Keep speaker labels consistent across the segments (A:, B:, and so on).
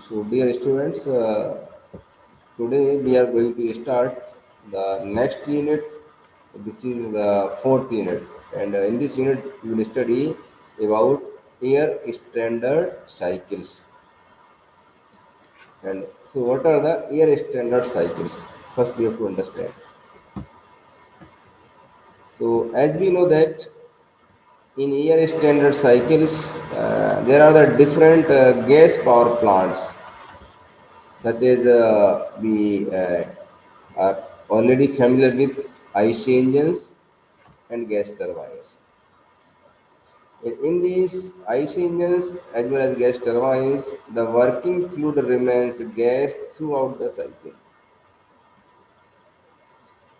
A: So, dear students, today we are going to start the next unit, which is the fourth unit. And in this unit, we will study about air standard cycles. And so, what are the air standard cycles? First, we have to understand. So, as we know that in air standard cycles, there are the different gas power plants such as we are already familiar with IC engines and gas turbines. In these IC engines as well as gas turbines, the working fluid remains gas throughout the cycle.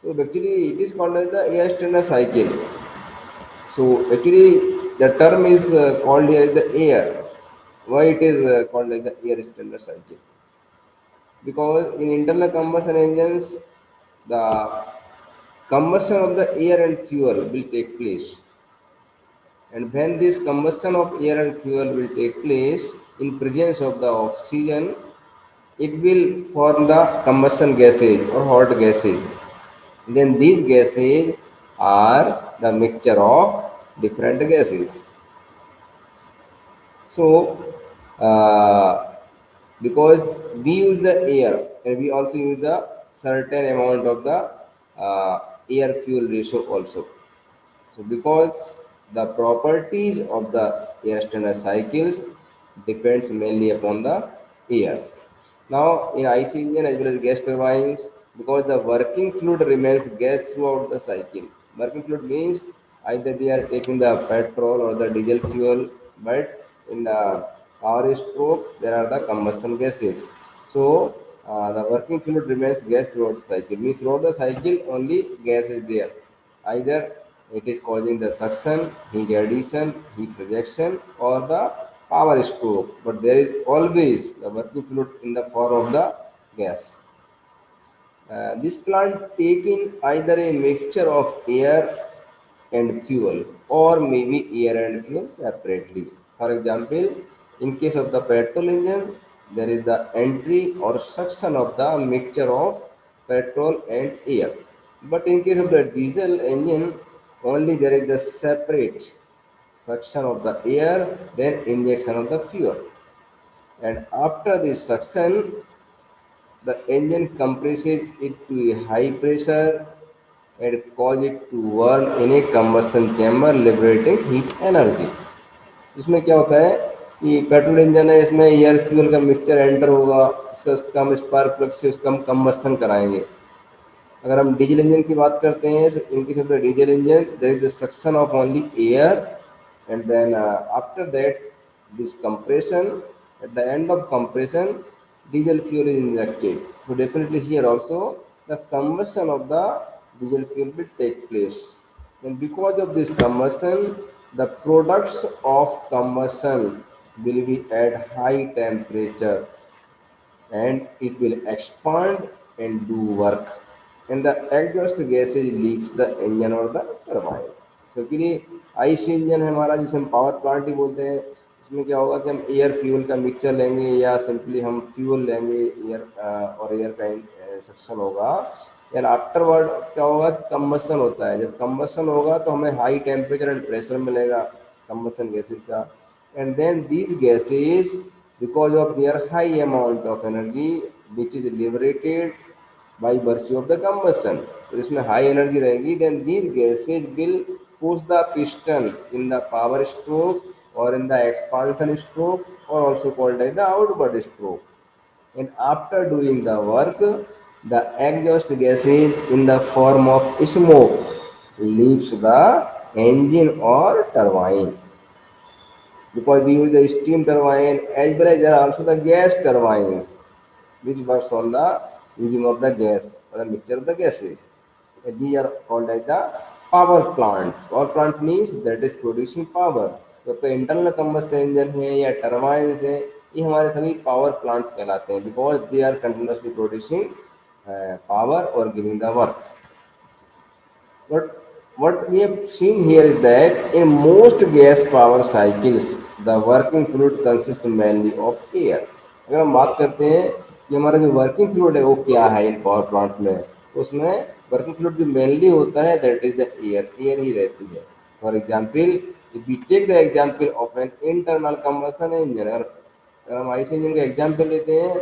A: So actually, it is called as the air standard cycle. So actually, the term is called here as the air. Why it is called like the air standard cycle? Because in internal combustion engines, the combustion of the air and fuel will take place. And when this combustion of air and fuel will take place in presence of the oxygen, it will form the combustion gases or hot gases. Then these gases are the mixture of different gases. So, because we use the air and we also use the certain amount of the air fuel ratio also. So because the properties of the air standard cycles depends mainly upon the air. Now in IC engine as well as gas turbines, because the working fluid remains gas throughout the cycle. Working fluid means either we are taking the petrol or the diesel fuel, but in the power stroke there are the combustion gases. So the working fluid remains gas throughout the cycle. Means throughout the cycle only gas is there. Either it is causing the suction, heat addition, heat rejection, or the power stroke. But there is always the working fluid in the form of the gas. This plant taking either a mixture of air and fuel or maybe air and fuel separately. For example, in case of the petrol engine, there is the entry or suction of the mixture of petrol and air. But in case of the diesel engine, only there is the separate suction of the air, then injection of the fuel. And after this suction, the engine compresses it to a high pressure and cause it to burn in a combustion chamber liberating heat energy. इसमें क्या होता है कि petrol engine है, इसमें air fuel का mixture enter होगा, इसका उसका हम स्पार्क प्लग से उसका हम कंबस्शन कराएंगे. अगर हम डीजल इंजन की बात करते हैं, इनके केस में diesel engine there is the suction of only air and then after that this compression, at the end of compression diesel fuel is injected. So definitely here also the combustion of the diesel fuel will take place, and because of this combustion the products of combustion will be at high temperature and it will expand and do work, and the exhaust gases leaves the engine or the turbine. So कि IC engine है हमारा, जिसे हम power plant ही बोलते हैं. इसमें क्या होगा कि हम एयर फ्यूल का मिक्सचर लेंगे या सिंपली हम फ्यूल लेंगे, एयर और एयर का सक्शन होगा. एंड आफ्टरवर्ड क्या होगा, कंबसन होता है. जब कंबसन होगा तो हमें हाई टेम्परेचर एंड प्रेशर मिलेगा कंबसन गैसेज का. And then these gases, because of their high amount of energy which is liberated by virtue of the combustion, तो इसमें high energy रहेगी, then these gases will push the piston in the power stroke or in the expansion stroke, or also called as the outward stroke. And after doing the work, the exhaust gases in the form of smoke leaves the engine or turbine. Because we use the steam turbine as well as there are also the gas turbines which works on the using of the gas or the mixture of the gases. And these are called as the power plants. Power plant means that is producing power. तो आपका internal combustion engine है या turbines है, ये हमारे सभी power plants कहलाते हैं, because they are continuously producing power और giving the work. But what we have seen here is that in most gas power cycles, the working fluid consists mainly of air. अगर हम बात करते हैं कि हमारा जो वर्किंग फ्लूइड है वो क्या है इन पावर प्लांट में, तो उसमें वर्किंग फ्लूइड जो मेनली होता है that is the air, air ही रहती है। For example, if we take the example of an internal combustion engine, अगर हम आईसी इंजन का एग्जाम्पल लेते हैं,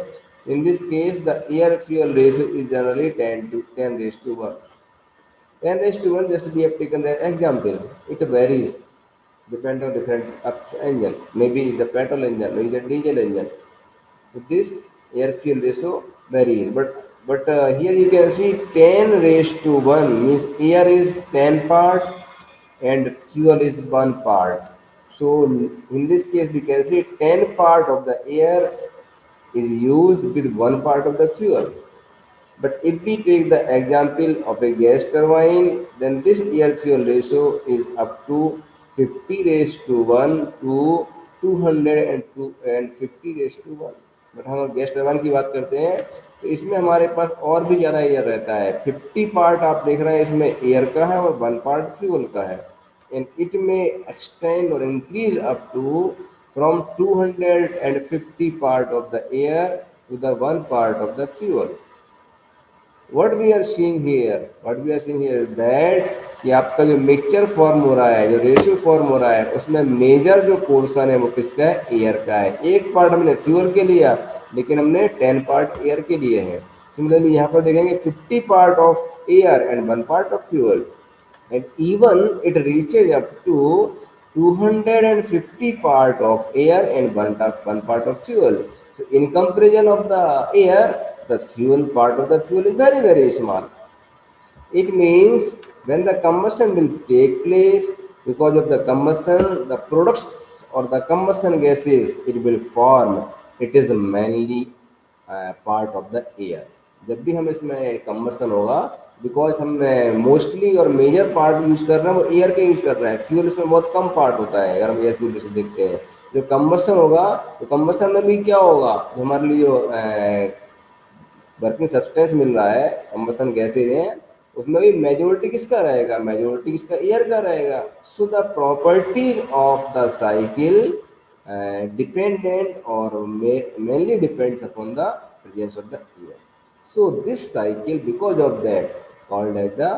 A: in this case the air fuel ratio is generally 10:1, 10:1, just we have taken the example. It varies depend on different engine, maybe the petrol engine, maybe the diesel engine. So this air fuel ratio varies, but here you can see 10:1 means air is 10 part and fuel is 1 part. So in this case we can see 10 part of the air is used with 1 part of the fuel. But if we take the example of a gas turbine, then this air fuel ratio is up to 50 raised to 1 to 202 and 50 raised to 1. But हम gas turbine की बात करते हैं तो इसमें हमारे पास और भी ज़्यादा एयर रहता है। 50 पार्ट आप देख रहे हैं इसमें एयर का है और 1 पार्ट फ्यूल का है। एंड इट में एक्सटेंड और increase up to from 250 part of the air to the 1 part of the fuel. What we are seeing here that कि आपका जो मिक्सचर फॉर्म हो रहा है, जो रेशियो फॉर्म हो रहा है, उसमें मेजर जो पोर्शन है वो किसका है, एयर का है। एक पार्ट हमने फ्यूल के लिया लेकिन हमने 10 पार्ट एयर के लिए है। सिमिलरली यहाँ पर देखेंगे 50 part of air and 1 part of fuel, and even it reaches up to 250 part of air and one part of fuel. So in comparison of the air, the fuel part of the fuel is very very small. It means when the combustion will take place, because of the combustion, the products or the combustion gases it will form. It is mainly part of the air. जब भी हम इसमें combustion होगा, because हम mostly और major part use कर रहे हैं वो एयर के यूज कर रहे हैं, फ्यूल इसमें बहुत कम पार्ट होता है। अगर हम एयर फ्यूल से देखते हैं, जो कम्बसन होगा तो कम्बसन में भी क्या होगा, जो हमारे लिए जो वर्किंग सब्सटेंस मिल रहा है, कम्बसन गैसेज हैं, उसमें भी मेजोरिटी किसका रहेगा, मेजोरिटी किसका, एयर का रहेगा। So the properties of the cycle dependent or mainly depends upon the presence of the air. So this cycle, because of that, called as the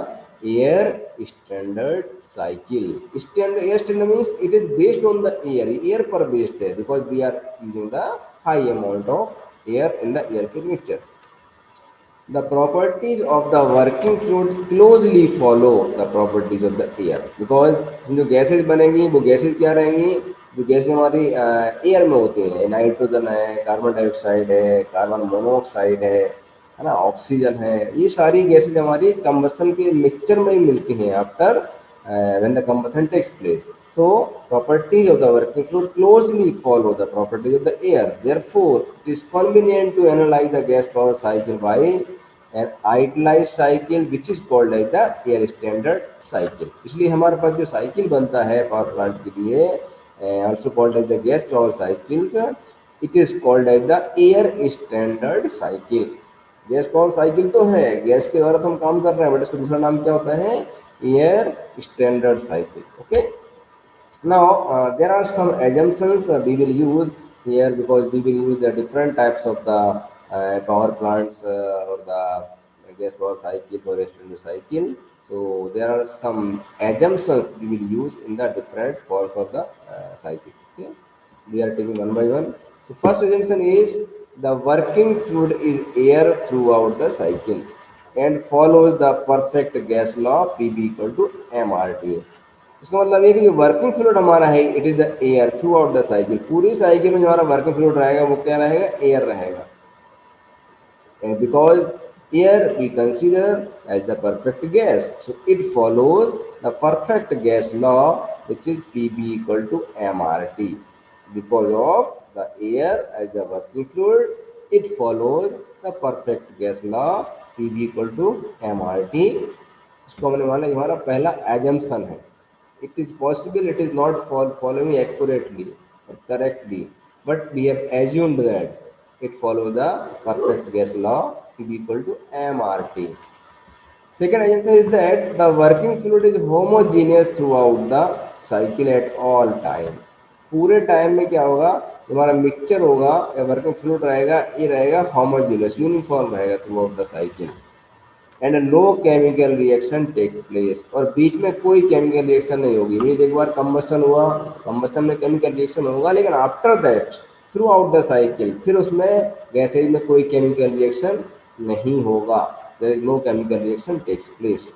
A: air standard cycle. Standard air standard means it is based on the air per based है, because we are using the high amount of air in the air fuel mixture. The properties of the working fluid closely follow the properties of the air, because जो gases बनेंगी वो gases क्या रहेंगी, जो gases हमारी air में होती हैं, नाइट्रोजन है, कार्बन डाइऑक्साइड है, कार्बन मोनोऑक्साइड है ना, ऑक्सीजन है, ये सारी गैसेज हमारी कंबसन के मिक्सचर में ही मिलती हैं after when the combustion takes place. So properties of the working fluid closely follow the properties of the air. Therefore, it is convenient to analyze the gas power cycle by an idealized cycle which is called as the air standard cycle. इसलिए हमारे पास जो cycle बनता है power plant के लिए, also called as the gas power cycles, it is called as the air standard cycle. Gas power cycle तो है, gas के द्वारा तो हम काम कर रहे हैं, बट इसका दूसरा नाम क्या होता है, air standard cycle. Okay, now there are some assumptions we will use here, because we will use the different types of the power plants or the gas power cycles or extended cycle. So there are some assumptions we will use in the different forms of the cycle. Okay, we are taking one by one. So first assumption is the working fluid is air throughout the cycle and follows the perfect gas law PV equal to mRT. इसका मतलब ये कि जो working fluid हमारा है it is the air through out the cycle, पूरी cycle में जो हमारा वर्किंग फ्लूइड रहेगा वो क्या रहेगा, एयर रहेगा। And because air we consider as the perfect gas, so it follows the perfect gas law which is Pb equal to mRT. Because of the air as the working fluid, it follows the perfect gas law Pb equal to mRT. इसको हमने माना ये हमारा पहला assumption है। It is possible it is not following accurately or correctly, but we have assumed that it follows the perfect gas law to be equal to mRT. Second assumption is that the working fluid is homogeneous throughout the cycle at all time. पूरे time में क्या होगा, हमारा mixture होगा या working fluid रहेगा, ये रहेगा होमोजेनियस, यूनिफॉर्म रहेगा throughout the cycle, and no chemical reaction take place, और बीच में कोई केमिकल रिएक्शन नहीं होगी। मीन्स एक बार कंबशन हुआ, कंबशन में केमिकल रिएक्शन होगा, लेकिन after that throughout the cycle फिर उसमें गैसेज में कोई केमिकल रिएक्शन नहीं होगा, there is no chemical reaction takes place.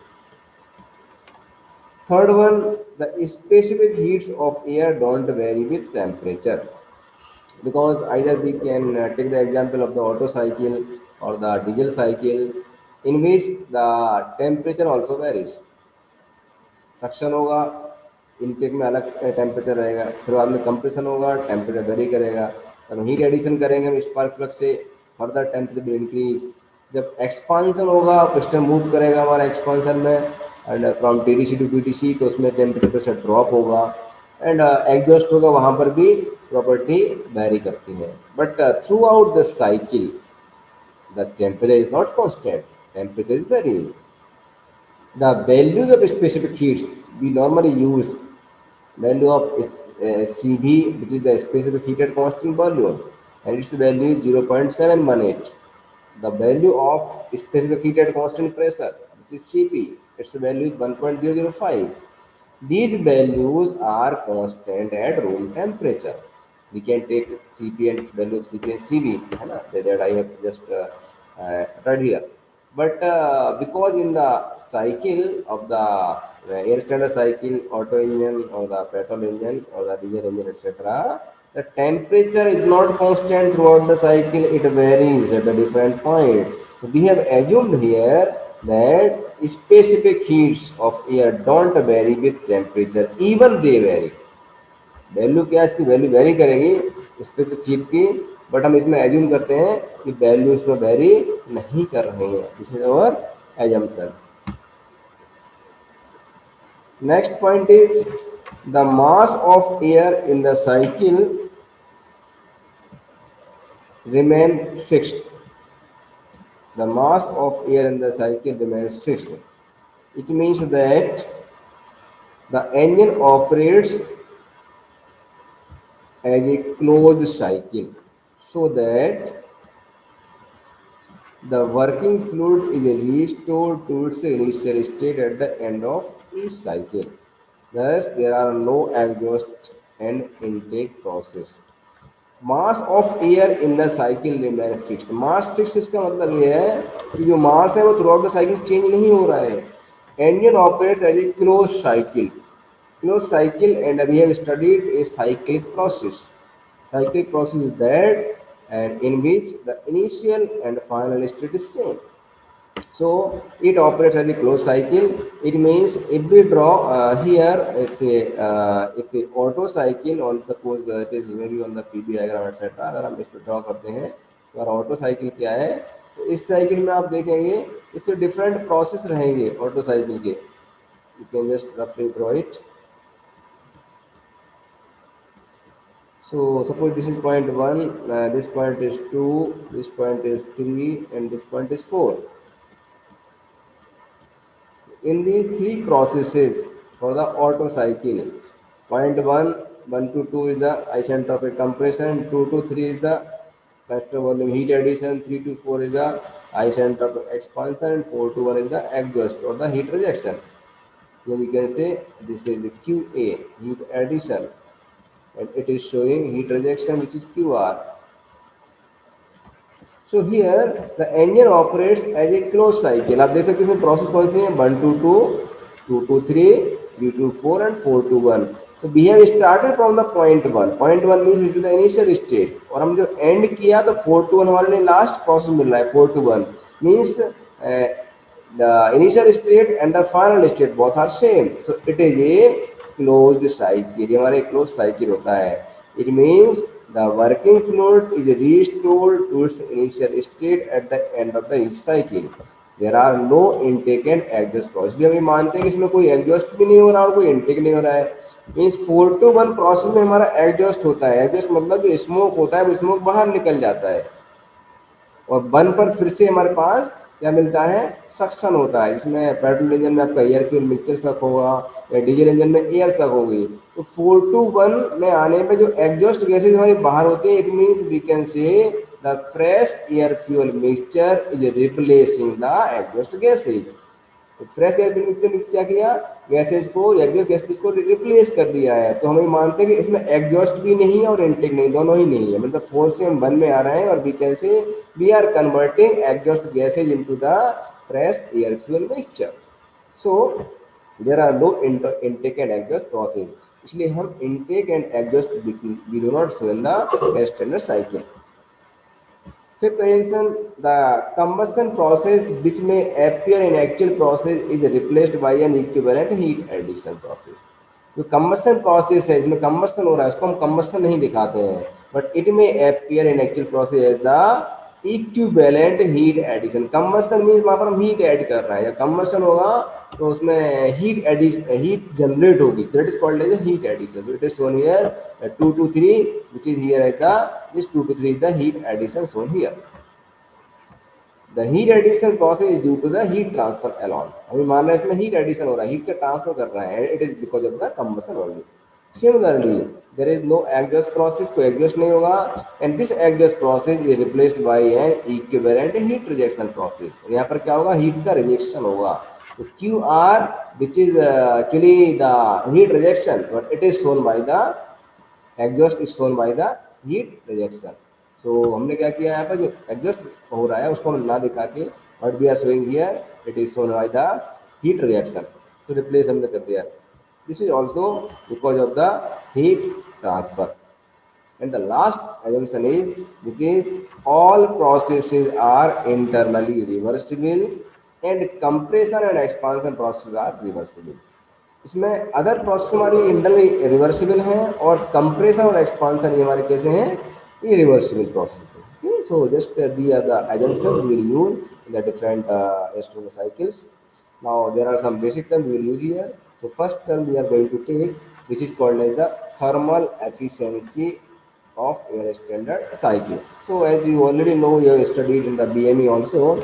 A: Third one, the specific heats of air don't vary with temperature, because either we can take the example of the Otto cycle or the diesel cycle, in which the temperature also varies. Suction होगा, intake में अलग temperature रहेगा, फिर बाद में compression होगा, temperature vary करेगा। जब हीट एडिशन करेंगे हम स्पार्क प्लग से, फर्दर टेम्परेचर विल इंक्रीज। जब एक्सपांसन होगा, पिस्टन मूव करेगा हमारा एक्सपांसन में, and from TDC to PTC, तो उसमें टेम्परेचर ड्रॉप होगा, एंड एग्जॉस्ट होगा, वहाँ पर भी प्रॉपर्टी वेरी करती है। But throughout the cycle the temperature is not constant, temperature is vary. The values of specific heats we normally used, value of CV, which is the specific heated constant volume, and its value is 0.718. The value of specific heated constant pressure, which is CP, its value is 1.005. These values are constant at room temperature. We can take CP and value of CP and CV, है ना? That I have just read here. But because in the cycle of the air standard cycle, auto engine or the petrol engine or the diesel engine, etc., the temperature is not constant throughout the cycle, it varies at a different point. So we have assumed here that specific heats of air don't vary with temperature, even they vary. Value क्या है, इसकी value very करेगी specific heat की, but हम इसमें assume करते हैं कि वैल्यू इसमें वेरी नहीं कर रही है। This is our assumption. Next point is the mass of air in the cycle remain fixed. The mass of air in the cycle remains fixed. It means that the engine operates as a closed cycle, so that the working fluid is restored to its initial state at the end of each cycle. Thus, there are no exhaust and intake process. Mass of air in the cycle remain fixed. Mass fix इसका मतलब ये है कि जो मास है वो through out the cycle change नहीं हो रहा है। engine operates as a closed cycle. Closed cycle, and we have studied a cyclic process. Cyclic process is that and in which the initial and final state is same. So it operates as a closed cycle. It means if we draw here, if the auto cycle, on suppose it is maybe on the PB diagram etc. अगर हम इसको draw करते हैं तो हमारा auto cycle क्या है, तो इस साइकिल में आप देखेंगे इससे डिफरेंट प्रोसेस रहेंगे ऑटो साइकिल के। यू कैन जस्ट रफली draw it. So suppose this is point 1, this point is 2, this point is 3, and this point is 4. In these three processes for the Otto cycle, point 1, 1 to 2 is the isentropic compression, 2 to 3 is the cluster volume heat addition, 3 to 4 is the isentropic expansion, and 4 to 1 is the exhaust or the heat rejection. Here we can say this is the QA, heat addition, and it is showing heat rejection, which is QR. So here the engine operates as a closed cycle. आप देख सकते हैं इसमें process कौन सी है, 1 to 2, 2 to 3, 3 to 4 and 4 to 1. So we have started from the point 1. Point 1 means it is the initial state, और हम जो end किया तो 4 to 1 हमारे लिए लास्ट प्रोसेस मिल रहा है। 4 to 1 means the initial state and the final state both are same. So it is a closed cycle. ये हमारा एक closed cycle होता है। It means the working fluid is restored to its initial state at the end of the each cycle. There are no intake and exhaust process. हम ये मानते हैं कि इसमें कोई एग्जॉस्ट भी नहीं हो रहा और कोई इनटेक नहीं हो रहा है। मीन्स 4 to 1 प्रोसेस में हमारा एग्जॉस्ट होता है। एग्जॉस्ट मतलब जो स्मोक होता है वो स्मोक बाहर निकल जाता है, और 1 पर फिर से हमारे पास क्या मिलता है, सक्शन होता है, जिसमें पेट्रोल इंजन में आपका एयर फ्यूल मिक्सचर सक होगा या डीजल इंजन में एयर सक होगी। तो 4 to 1 में आने पे जो एग्जॉस्ट गैसेज हमारी बाहर होती है, it means we can say the fresh air fuel mixture is replacing the exhaust gases. तो फ्रेश एयर मिक्सचर ने क्या किया, गैसेज को, एग्जॉस्ट गैसेज को रिप्लेस कर दिया है। तो हम मानते हैं कि इसमें एग्जॉस्ट भी नहीं है और इनटेक नहीं, दोनों ही नहीं है, मतलब 4 से हम 1 में आ रहे हैं, और we can say we are converting exhaust gases into the fresh air fuel mixture. So there are no intake and exhaust process, इसलिए हम intake and exhaust we do not show in the standard cycle. Fifth assumption, the combustion process which may appear in actual process is replaced by an equivalent heat addition process. जो combustion process है, इसमें combustion हो रहा है, उसको हम combustion नहीं दिखाते हैं, बट इट में appear in actual process as the equivalent heat addition. Combustion means वहां पर हम हीट ऐड कर रहे हैं, या कम्बसन होगा तो उसमें हीट जनरेट होगी, that is called as heat addition. It is shown here 2 to 3 which is here at the, this 2 to 3 is the heat addition shown here. The heat addition process is due to the heat transfer alone। अभी मान रहे हैं इसमें heat addition हो रहा है, heat का transfer कर रहा है, it is because of the combustion only। Similarly, there is no exhaust process, कोई exhaust नहीं होगा, and this exhaust process is replaced by an equivalent heat rejection process। यहाँ पर क्या होगा, heat का rejection होगा। तो QR which is actually the heat rejection, but it is shown by the exhaust is shown by the heat rejection. So हमने क्या किया, यहाँ पर जो एग्जॉस्ट हो रहा है उसको हम ना दिखा के, but we are showing here it is shown by the heat reaction. तो रिप्लेस हमने कर दिया। This is also because of the heat transfer. And the last assumption is because all processes are internally reversible and compression and expansion processes are reversible। इसमें other process हमारी internally reversible हैं, और compression और expansion ये हमारे कैसे हैं, ये रिवर्सिबल प्रोसेस है। So just these are the assumptions we will use in the different Stirling cycles। Now there are some basic terms we will use here। So first term we are going to take, which is called as the thermal efficiency of air standard cycle। So as you already know, you have studied in the BME also,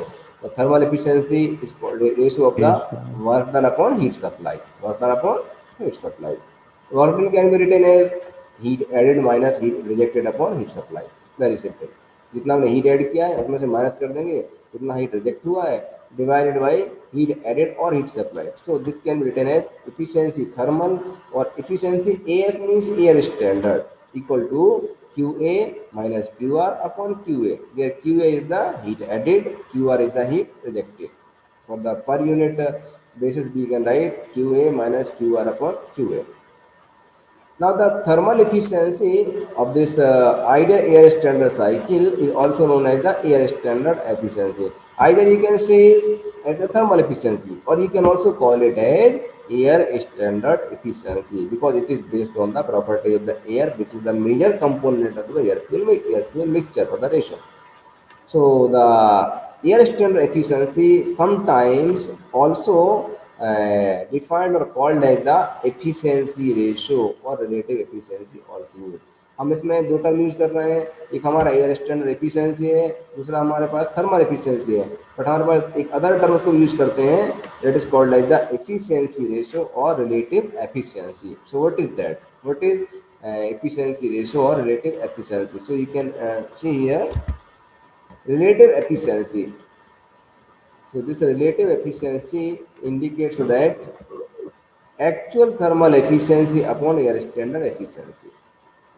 A: the thermal efficiency is called the ratio of the work done upon heat supply। Work done upon heat supply। Work done can be written as heat added minus heat rejected upon heat supply। Very simple। जितना हमने heat add किया है उसमें से minus कर देंगे, जितना heat reject हुआ है डिवाइडेड बाय हीट एडेड और heat supply. So this can be written as efficiency thermal, और efficiency AS means air standard equal to QA minus QR upon QA, where QA is the heat added, QR is the heat rejected। For the per unit basis we can write QA minus QR upon QA। Now the thermal efficiency of this ideal air standard cycle is also known as the air standard efficiency। Either you can say it as the thermal efficiency, or you can also call it as air standard efficiency, because it is based on the property of the air, which is the major component of the air fuel mixture for the ratio। So the air standard efficiency sometimes also defined or called as the efficiency ratio or relative efficiency also। हम इसमें दो term use कर रहे हैं, एक हमारा air standard efficiency है, दूसरा हमारे पास थर्मल एफिशिएंसी है, बट हमारे पास एक अदर टर्म उसको यूज करते हैं, that is called like the efficiency ratio और relative efficiency. So what is that, what is efficiency ratio or relative efficiency? So you can see here relative efficiency। So this relative efficiency indicates that actual thermal efficiency upon air standard efficiency।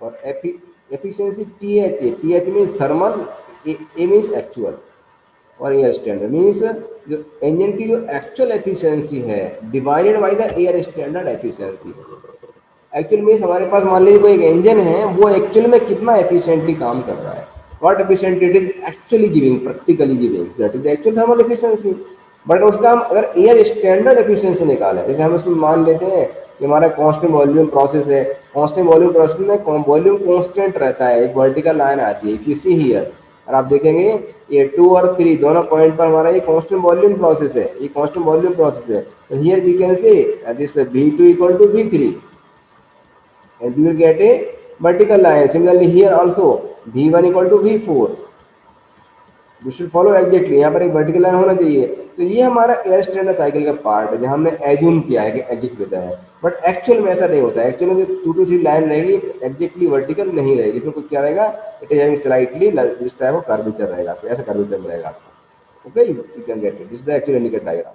A: और efficiency TH है, TH means thermal, A means actual, और air standard means जो engine की जो actual efficiency है divided by the air standard efficiency. Actual means हमारे पास मान लीजिए कोई एक इंजन है, वो एक्चुअल में कितना एफिशिएंटली काम कर रहा है, what efficient it is actually giving, practically giving, that is actual thermal efficiency. But उसका हम अगर एयर स्टैंडर्ड एफिशिएंसी निकालें, जैसे हम उसमें मान लेते हैं कि हमारा कांस्टेंट वॉल्यूम प्रोसेस है, कांस्टेंट वॉल्यूम प्रोसेस में वॉल्यूम कांस्टेंट रहता है, एक वर्टिकल लाइन आती है, इफ यू सी हियर, और आप देखेंगे ये 2 और 3 दोनों पॉइंट पर हमारा ये कांस्टेंट वॉल्यूम प्रोसेस है, ये कांस्टेंट वॉल्यूम प्रोसेस है। तो here we can say this V2 equal to V3, and we will get a vertical line। Similarly here also V1 equal to V4, we should follow exactly, यहाँ पर एक vertical line होना चाहिए। तो ये हमारा एयर स्टैंडर्ड साइकिल का part है, जहाँ हमने एज्यूम किया है कि एग्जैक्ट होता है, बट एक्चुअल में ऐसा नहीं होता है। एक्चुअल में जो 2 to 3 लाइन रहेगी एग्जैक्टली वर्टिकल नहीं रहेगी, इसमें कुछ क्या रहेगा, it is having slightly this type of curvature रहेगा, तो ऐसा कर्वेचर मिलेगा आपको। Okay, you can get it, this is the actual indicate diagram,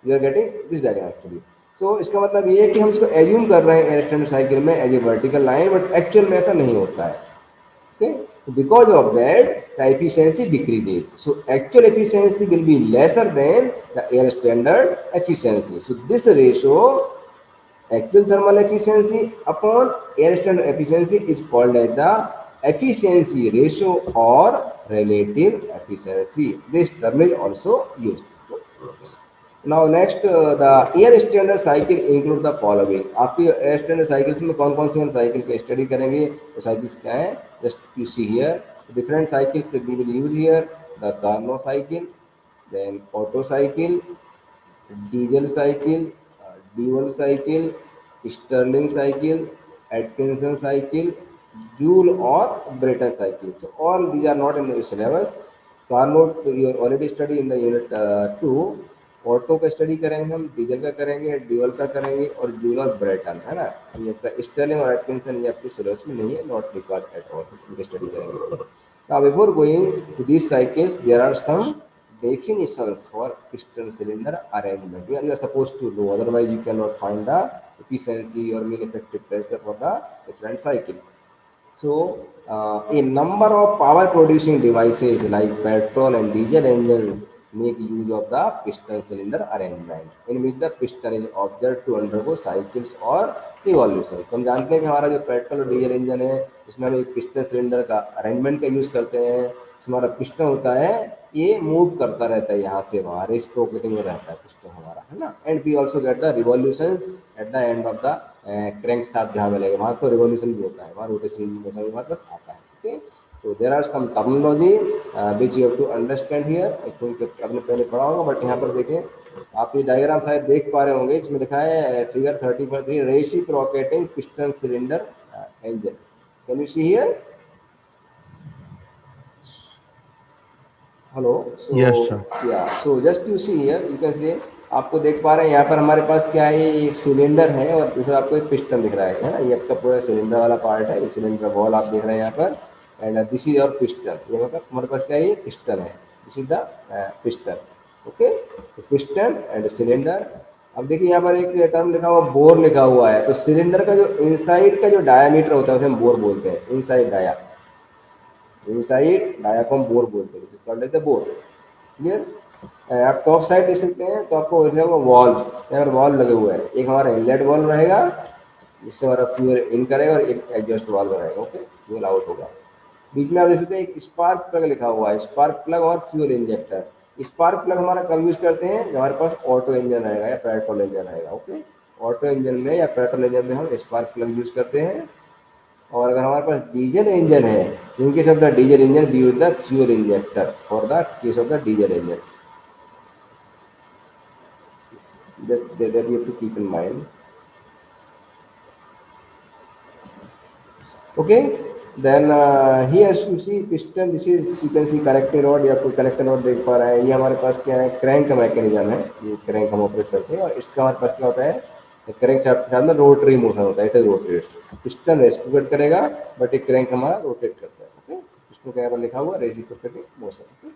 A: you are getting this diagram actually. So इसका मतलब ये है कि हम इसको एज्यूम कर रहे हैं एयर स्टैंडर्ड साइकिल में as a vertical line, but actual में ऐसा नहीं होता है। Okay, so because of that, the efficiency decreases. So actual efficiency will be lesser than the air standard efficiency. So this ratio, actual thermal efficiency upon air standard efficiency, is called as the efficiency ratio or relative efficiency. This term is also used. Now next, the air standard cycle include the following. आपकी air standard cycles में कौन कौन सी हम cycle पे study करेंगे, तो cycles क्या है, just you see here different cycles we will use here: the Carnot cycle, then Otto cycle, diesel cycle, dual cycle, Stirling cycle, Atkinson cycle, Joule or Brayton cycle. So all these are not in the syllabus. Carnot you already study in the unit 2. Auto का study करेंगे हम, diesel का करेंगे, dual का करेंगे, और joule और Brayton, है ना। ये आपका स्टर्लिंग और एटकिंसन ये आपके सिलेबस में नहीं है, नॉट रिक्वायर्ड एट ऑल, इनकी स्टडी करेंगे। Now before going to this cycles there are some definitions for piston cylinder arrangement. You are supposed to know, otherwise you cannot find the efficiency or mean effective pressure for the different cycle. So, a number of power producing devices like petrol and diesel engines make use of the piston cylinder arrangement, in which the piston is observed to undergo cycles or revolutions. तो हम जानते हैं कि हमारा जो petrol और diesel engine है, इसमें हम एक पिस्टन सिलेंडर का अरेंजमेंट का यूज करते हैं। हमारा पिस्टन होता है, ये मूव करता रहता है यहाँ से वहाँ, रेस्ट रोटेटिंग में रहता है पिस्टन हमारा, है ना। And we also get the revolution at the end of the crankshaft, जहाँ मिलेगा वहाँ तो रिवॉल्यूशन भी होता है, वहाँ रोटेशन मोशन भी हमारे पास आता है। ओके, तो there are some terminology which you have to understand here. I think आपने पहले पढ़ा होगा, बट यहाँ पर देखें, आप ये डायग्राम शायद देख पा रहे होंगे, इसमें लिखा है figure 30.3 reciprocating piston cylinder engine. Can you see here? Hello, so
B: Yes, sir.
A: या so just you see here, you can say, आपको देख पा रहे हैं यहाँ पर हमारे पास क्या है, ये एक सिलेंडर है और दूसरा आपको एक पिस्टन दिख रहा है ना। ये आपका पूरा सिलेंडर वाला पार्ट है, ये सिलेंडर वॉल आप देख रहे हैं यहाँ पर, एंड दिस इज और पिस्टन, ये मतलब हमारे पास क्या है, ये पिस्टन है, this is the piston. Okay, piston and cylinder. अब देखिए यहाँ पर एक टर्म लिखा हुआ बोर लिखा हुआ है, तो सिलेंडर का जो इनसाइड का जो डायामीटर होता है उसे हम बोर बोलते हैं, inside dia, inside diaphragm bore बोलते हैं, कर लेते हैं बोर। क्लियर? आप टॉप साइड देख सकते हैं, तो आपको दिखेगा वॉल्व, यहाँ पर वॉल्व लगे हुए हैं, एक हमारा इनलेट वॉल्व रहेगा जिससे हमारा फ्यूल इन करेगा, और एक एग्जॉस्ट वाल्व रहेगा, ओके, फ्यूल आउट होगा। बीच में आप देख सकते हैं एक स्पार्क प्लग लिखा हुआ है, स्पार्क प्लग और फ्यूल इंजेक्टर। स्पार्क प्लग हमारा कब यूज करते हैं, जब हमारे पास ऑटो इंजन रहेगा या पेट्रोल इंजन रहेगा। ओके, ऑटो इंजन में या पेट्रोल इंजन में हम स्पार्क प्लग यूज करते हैं। और अगर हमारे पास डीजल इंजन है, in case of the diesel engine we use the fuel injector for the case of the diesel engine, that you have to keep in mind. Okay, then here you see piston, this is you can see connecting rod, या कोई connector rod देख पा रहे हैं, ये हमारे पास क्या है, क्रैंक का मैकेनिज्म है, ये क्रैंक हम ऑपरेट करते हैं, और इसका हमारे पास क्या होता है, क्रैंक शाफ्ट के साथ में रोटरी मोशन होता है, इट रोटेट्स, पिस्टन रेसिप्रोकेट करेगा बट एक क्रैंक हमारा रोटेट करता है। ओके, इसको क्या लिखा हुआ, रेसिप्रोकेटिंग मोशन।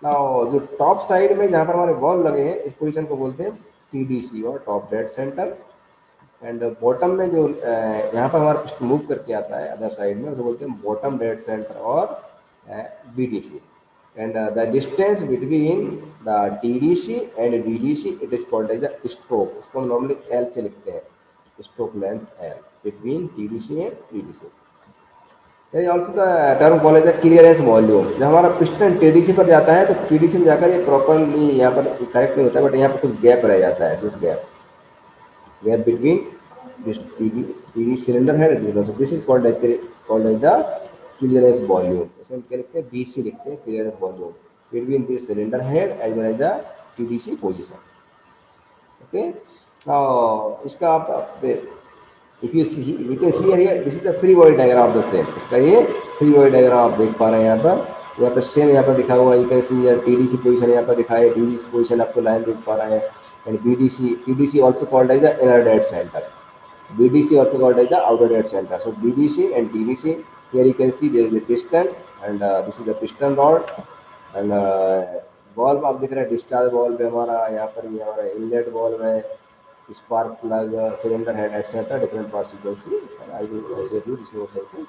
A: नाउ जो टॉप साइड में जहाँ पर हमारे बॉल लगे हैं, इस पोजीशन को बोलते हैं टीडीसी और top dead centre. And bottom में जो यहाँ पर हमारा पिस्टन मूव करके आता है अदर साइड में, उसको बोलते हैं बॉटम डेड सेंटर और BDC. And the distance between the TDC and BDC it is called as the stroke, उसको हम नॉर्मली एल से लिखते हैं, stroke length L between TDC and BDC. Also the term call as the clearance volume. जब हमारा piston TDC पर जाता है तो टीडीसी में जाकर ये प्रॉपरली यहाँ पर करेक्ट नहीं होता, बट यहाँ पर कुछ गैप रह जाता है, this gap between this TD cylinder head and cylinder. So this is called as the clearance volume. So हम क्या लिखते हैं, BC लिखते हैं, clearance volume between this cylinder head as well as the TDC position. Okay. Now इसका आप if you see, you can see here, this is the free body diagram of the same. इसका ये free body diagram आप देख पा रहे हैं यहाँ पर। यहाँ पर सेम यहाँ पर दिखा हुआ है, you can C TDC position यहाँ पर दिखा है, TDC पोजीशन आपको लाइन दिख पा रहा है, and BDC also called as the inner dead center. BDC also called as the outer dead center. So BDC and TDC, here you can see there is a piston, and this is the piston rod, and valve आप देख रहे हैं, discharge valve है हमारा, यहाँ पर ये हमारा inlet valve है, spark plug, cylinder head, etc. different parts you can see, and I will share you this note also.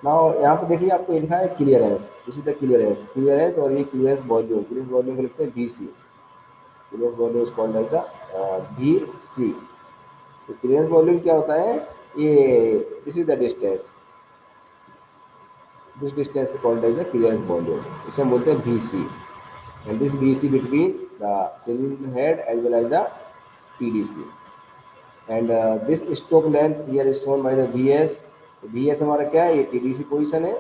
A: Now यहाँ पे देखिए आपको ये लिखा है clearance, this is the clearance और ये क्लियरेंस वॉल्यूम को लिखते हैं BC, clearance volume is called as the BC। तो क्लियरेंस वॉल्यूम क्या होता है, ये this is the distance, this distance is called as the clearance volume, इसे हम बोलते हैं BC, and this BC between the cylinder head as well as the TDC, and this stroke length here is shown by the VS। तो VS हमारा क्या है, ये TDC position है,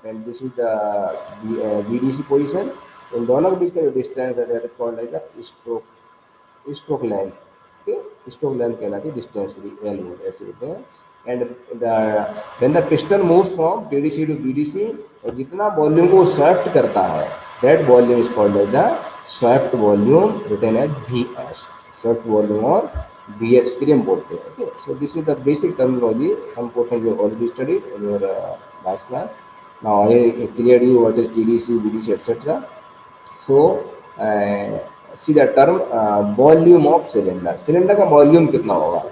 A: and this is the BDC position. इन दोनों के बीच का जो डिस्टेंस है that is called as the stroke length, okay, stroke length कहलाती है, डिस्टेंस की एल ऐसे होते हैं। And when the piston moves from TDC to BDC, और जितना वॉल्यूम को स्वेप्ट करता है, that volume is called as the swept volume, written as VS, swept volume और BS के लिए हम बोलते हैं, okay. So this is the basic terminology, some portion you already studied in your last class. Now I cleared you what is TDC, BDC, etc. So see the term volume of cylinder, cylinder का volume कितना होगा,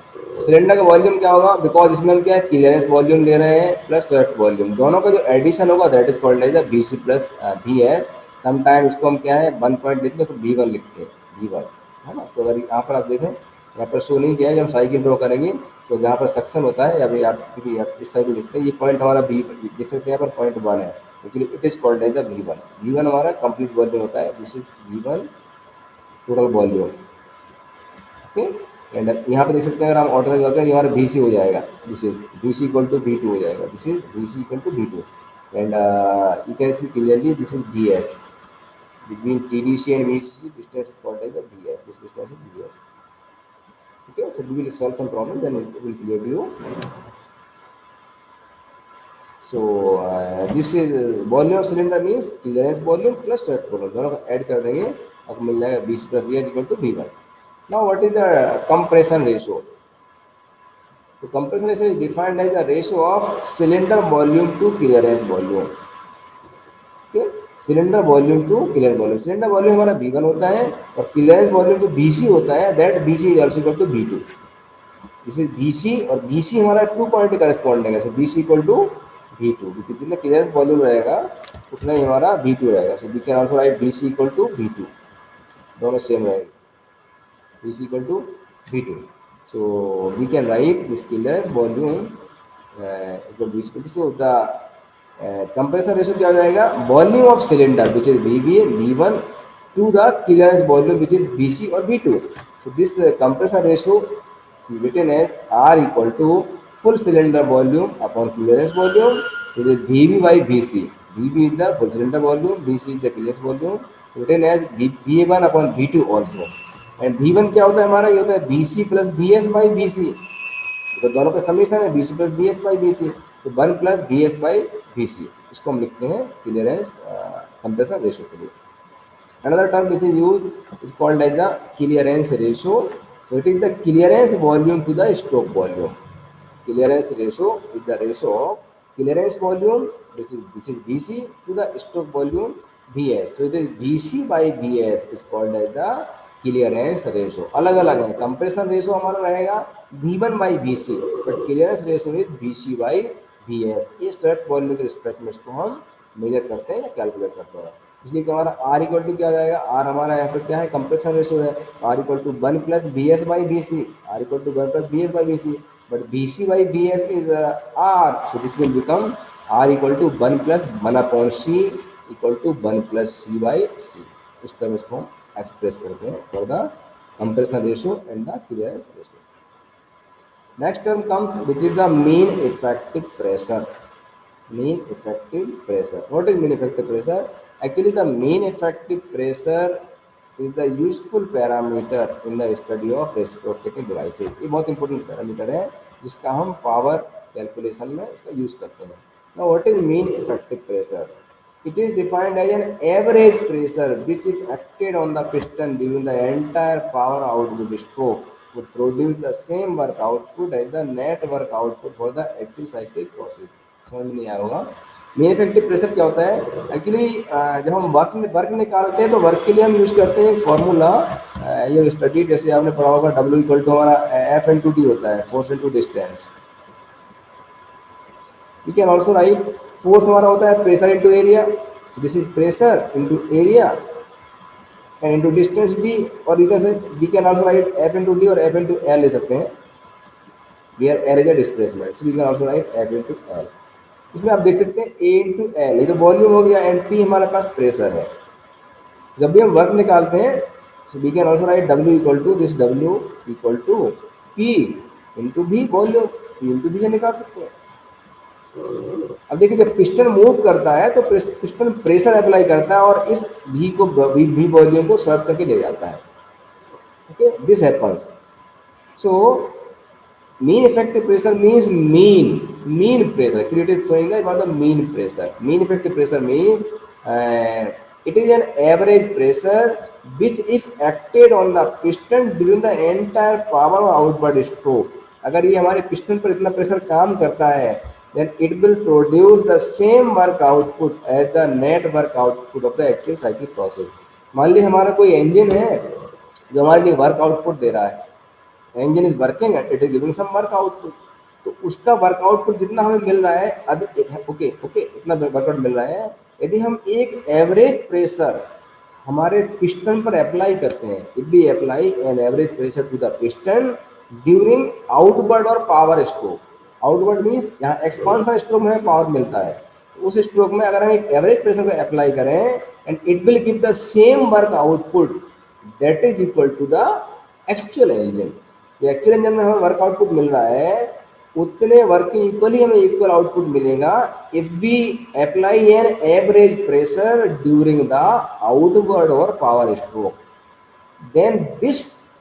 A: cylinder का volume क्या होगा, because इसमें हम क्या है क्लियरेंस वॉल्यूम ले रहे हैं प्लस स्वेप्ट वॉल्यूम, दोनों का जो एडिशन होगा that is called as BC plus BS। Sometime इसको हम क्या है 1 पॉइंट लिखते हैं तो V1 लिखते हैं, V1 है ना। तो अगर यहाँ पर आप देखें, यहाँ पर शो नहीं किया है, जब हम साइकिल ड्रॉ करेंगे तो जहाँ पर सक्शन होता है, अभी आप इस साइड लिखते हैं, ये पॉइंट हमारा V देख सकते हैं, यहाँ पर पॉइंट 1 है, actually it is called as V1। V1 हमारा कंप्लीट वॉल्यूम होता है, this is V1 total volume, okay. And यहाँ पे देख सकते हैं, अगर हम ऑर्डर करते हैं, ये हमारा BC हो जाएगा, this is BC equal to V2 हो जाएगा, this is BC equal to V2, and you can see clearly this is BS between TDC and VDC, distance is called as the BS, this distance is BS, okay। So we will solve some problems and it will clear to you। So this is volume of cylinder means clearance volume plus swept volume, दोनों को add कर देंगे, आपको मिल जाएगा BC plus BS equal to V1। Now what is the compression ratio? So compression ratio is defined as the ratio of cylinder volume to clearance volume, okay। Cylinder volume to clearance volume, cylinder volume हमारा V1 होता है और clearance volume जो BC होता है, that BC is also equal to V2, this is BC, और BC हमारा 2 point के करस्पॉन्डिंग है, सो BC इक्वल टू V2, जितना क्लियरेंस वॉल्यूम रहेगा उतना ही हमारा V2 रहेगा, so we can also write BC equal to V2, दोनों सेम रहेंगे, BC equal to V2। so we can write this clearance volume equal to BC, so the compressor ratio क्या हो जाएगा, volume of cylinder which is V1 to the clearance volume which is BC और V2। So this compressor ratio written as R equal to full cylinder volume upon clearance volume, it is VB by BC, VB is the full cylinder volume, BC is the clearance volume, written as V1 upon V2 also, and V1 क्या होता है हमारा, ये होता है BC plus BS by BC, तो दोनों का समीशन है BC plus BS by BC, तो 1 प्लस BS बाई BC, इसको हम लिखते हैं क्लियरेंस कंप्रेसर रेशियो के लिए। Another term which is used is called as the clearance ratio, so it is the clearance volume to the stroke volume, clearance ratio is the ratio of clearance volume which is BC to the stroke volume BS, so it is BC by BS is called as the clearance ratio. अलग अलग है, compression ratio हमारा रहेगा V1 by BC, but clearance ratio is BC by BS, ये swept volume के respect में इसको हम मेजर करते हैं या कैलकुलेट करते हैं, इसलिए कि हमारा R इक्वल टू क्या जाएगा, R हमारा यहाँ पर क्या है कंप्रेशन रेशियो है, R equal to 1 plus BS by BC, R equal to 1 plus BS by BC, but BC by BS is R, so this will become R equal to 1 plus 1 upon C equal to 1 plus C by C, इस तरह इसको हम express करते हैं for the compression ratio and the clearance ratio. Next term comes which is the mean effective pressure, mean effective pressure, what is mean effective pressure, actually the mean effective pressure is the useful parameter in the study of reciprocating devices, ये बहुत important parameter है जिसका हम power calculation में इसका use करते हैं। now what is mean effective pressure, It is defined as an average pressure which, if acted on the piston during the entire power output stroke, would produce the same work output as the net work output for the active cycle process. समझ में नहीं आया होगा। Main effective pressure क्या होता है actually, जब हम वर्क निकालते हैं तो वर्क के लिए हम यूज करते हैं फॉर्मूला, ये स्टडी जैसे आपने पढ़ा होगा, डब्ल्यू इक्वल टू हमारा एफ इंटू डी होता है, force into distance. We can also write force हमारा होता है pressure into area, this is pressure into area and into distance D, और इधर से we can also write F into D और एफ इंटू एल ले सकते हैं, where L is a displacement, so we can also write F into L. इसमें आप देख सकते हैं ए इंटू एल, ये तो वॉल्यूम हो गया, एंड पी हमारे पास प्रेशर है। जब भी हम वर्क निकालते हैं so we can also write W equal to this, W equal to P into V volume, P into V निकाल सकते हैं। अब देखिए जब पिस्टन मूव करता है तो पिस्टन प्रेशर अप्लाई करता है और इस भी को भी वॉल्यूम को सर्व करके ले जाता है। Okay, this happens. So mean effective pressure means mean pressure. Actually, it is showing about the mean pressure. Mean effective pressure means it is an average pressure which, if acted on the piston during the entire power of outward stroke, अगर ये हमारे piston पर इतना pressure काम करता है, then it will produce the same work output as the net work output of the actual cycle process. मान लीजिए हमारा कोई इंजन है जो हमारे लिए वर्क आउटपुट दे रहा है, engine is working and it is giving some work output, तो उसका वर्क आउटपुट जितना हमें मिल रहा है, ओके ओके इतना वर्कआउट मिल रहा है, यदि हम एक एवरेज प्रेशर हमारे पिस्टन पर अप्लाई करते हैं, if we apply an average pressure to the piston during outward और पावर स्ट्रोक, आउटवर्ड मीन्स यहाँ एक्सपांशन स्ट्रोक में पावर मिलता है, उस स्ट्रोक में अगर हम एक एवरेज प्रेशर को अप्लाई करें and it will give the same work output that is equal to the actual engine. Actual engine में हमें वर्क आउटपुट मिल रहा है, उतने वर्क के इक्वली हमें इक्वल आउटपुट मिलेगा if we apply an average pressure during the outward और power stroke, then this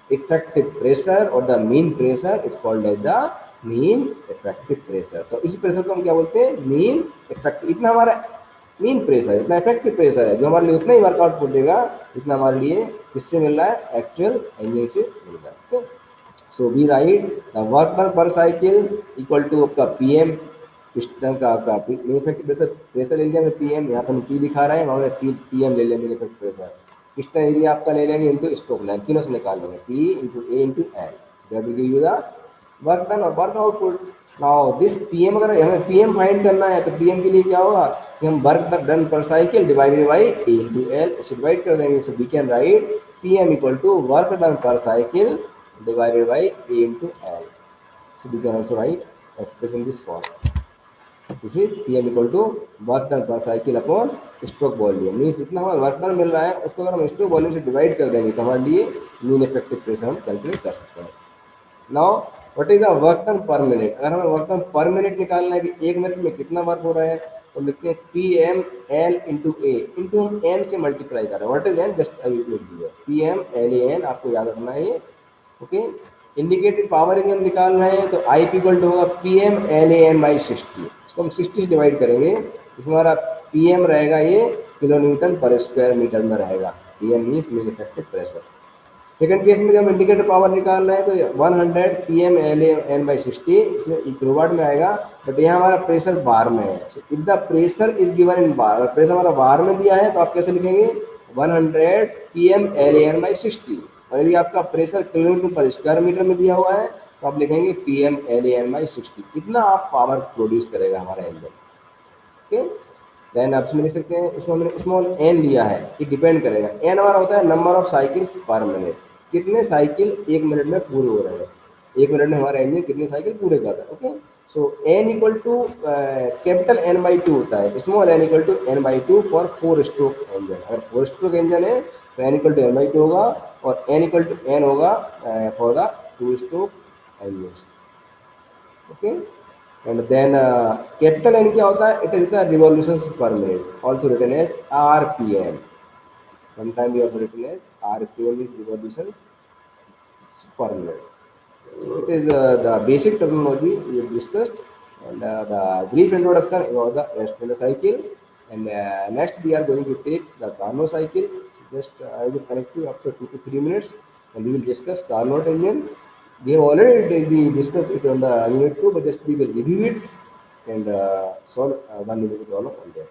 A: effective pressure or the mean pressure is called as the mean effective pressure। तो इस pressure को हम क्या बोलते हैं, मीन इफेक्टिव। इतना हमारा मीन प्रेशर, इतना इफेक्टिव प्रेशर है जो हमारे लिए उतना ही वर्क आउटपुट देगा जितना हमारे लिए किससे मिल रहा है, एक्चुअल इंजन से मिल रहा है। Okay, so we write the work done per cycle equal to आपका पी एम, पिस्टन का आपका मीन इफेक्टिव प्रेशर, प्रेशर ले लिया पी एम, यहाँ पर हम पी दिखा रहे हैं, वहाँ पी एम ले लिया mean effective pressure, piston area आपका ले लेंगे इंटू स्ट्रोक लेंथ, तीनों से निकाल लेंगे, P into A into L, that will give you the work done और work output. Now this PM, अगर हमें पीएम फाइंड करना है तो पीएम के लिए क्या होगा कि हम work done per cycle divided by A into L, इसे डिवाइड कर देंगे, so we can write PM equal to work done per cycle divided by A into L. So we can also write expression in this form. This is Pm equal to work done per cycle upon stroke volume. Means जितना हमें work done मिल रहा है उसको अगर हम stroke volume से divide कर देंगे तो हमारे लिए मीन इफेक्टिव प्रेशर हम कैलकुलेट कर सकते हैं। Now what is the work done पर मिनट, अगर हमें वर्क डन पर मिनट निकालना है कि एक मिनट में कितना वर्क हो रहा है, तो लिखते हैं P M L into A into हम एन से मल्टीप्लाई कर रहे हैं, what is N, just I लिख दिया P M L A N, आपको याद रखना है ये। ओके, इंडिकेटेड पावर इंजन निकालना है तो आई पी इक्वल टू होगा P M L A N by 60, इसको हम 60 से डिवाइड करेंगे, इसमें हमारा पी एम रहेगा ये kilo newton per square metre में रहेगा, P M means mean effective pressure. Second case में जब इंडिकेटर पावर निकालना है तो 100 P M L N by 60, इसमें किलोवाट में आएगा, बट यहाँ हमारा प्रेशर बार में है, if the pressure is given in bar, pressure हमारा बार में दिया है तो आप कैसे लिखेंगे 100 P M L N by 60, और यदि आपका pressure kilometre per square metre में दिया हुआ है तो आप लिखेंगे P M L N by 60, इतना आप पावर प्रोड्यूस करेगा हमारा इंजन। ओके, देन आप इसमें लिख सकते हैं, इसमें हमने स्मॉल एन लिया है, ये डिपेंड करेगा, एन हमारा होता है नंबर ऑफ साइकिल्स पर मिनट, कितने साइकिल एक मिनट में पूरे हो रहे हैं, एक मिनट में हमारा इंजन कितने साइकिल पूरे कर रहा है। Okay, so N equal to capital N by two होता है, small N equal to N by two for 4 stroke engine, अगर 4 स्ट्रोक इंजन है तो N equal to N by two होगा, और एन इक्वल टू एन होगा for the 2 stroke engine. ओके, and then capital N क्या होता है, it is the revolutions per minute, also written as RPM, sometimes we also written as RPM is revolutions per minute. It is the basic terminology we have discussed, and the brief introduction about the rest of the cycle. And next we are going to take the Carnot cycle. So just I will connect you after 2 to 3 minutes, and we will discuss Carnot engine. We have already discussed it on the unit 2, but just we will review it and solve one unit problem on that.